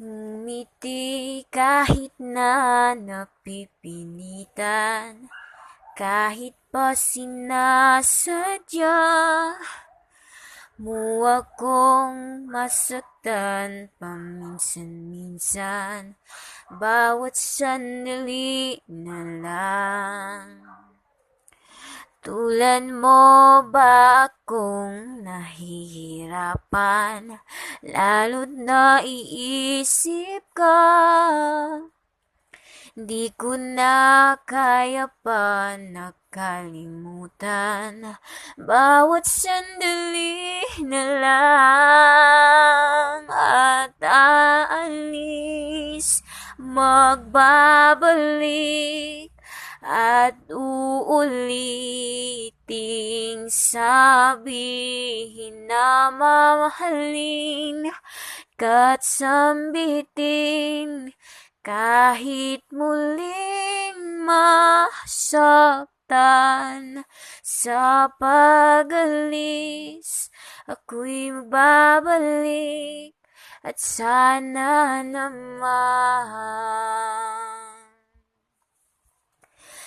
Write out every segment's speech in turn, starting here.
Ngumiti kahit na napipilitan, kahit pa sinasadya mo akong masaktan paminsan-minsan, bawat sandali na lang. Tulad mo ba akong nahihirapan, lalo't naiisip ka? Di ko na kaya pa nakalimutan, bawat sandali na lang. At aalis, magbabalik, at uuliting sabihin na mamahalin ka't sambitin, kahit muling masaktan. Sa pag-alis, ako'y magbabalik, at sana naman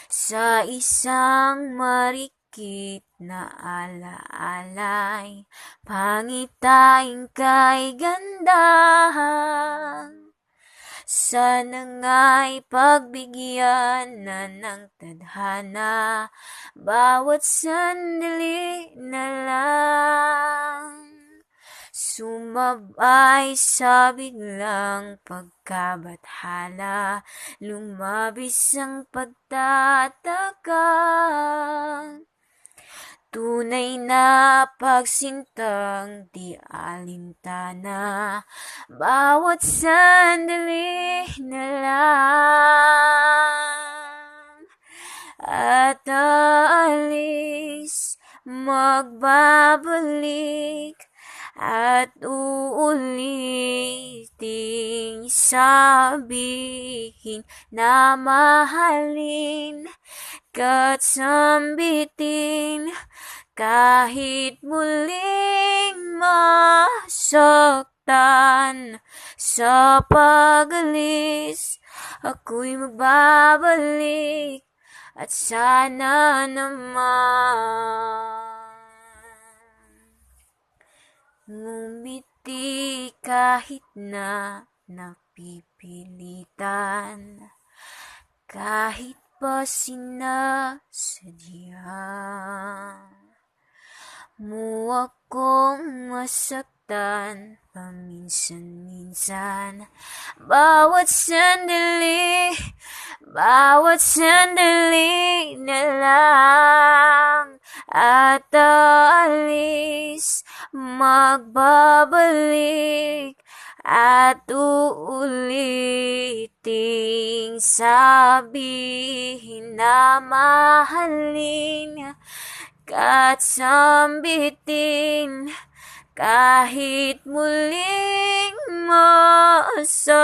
sa isang marikit na alaalay, pangitain kay ganda. Sana nga'y pagbigyan na ng tadhana, bawat sandali na lang. Sumabay sa biglang pagkabathala, lumabis ang pagtataka. Tunay na pagsintang di alintana, bawat sandali na lang. At aalis, magbabalik, at uuliting sabihin na mahalin ka't sambitin, kahit muling masaktan. Sa pag-alis, ako'y magbabalik, at sana naman ngumiti kahit na napipilitan, kahit pa sinasadya mo akong masaktan paminsan-minsan, bawat sandali na lang. At aalis, magbabalik, at uuliting sabihin na mahalin ka't sambitin, kahit muling masaktan.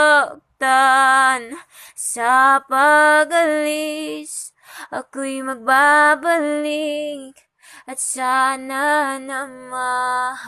Sa pag-alis, ako'y magbabalik, at sana naman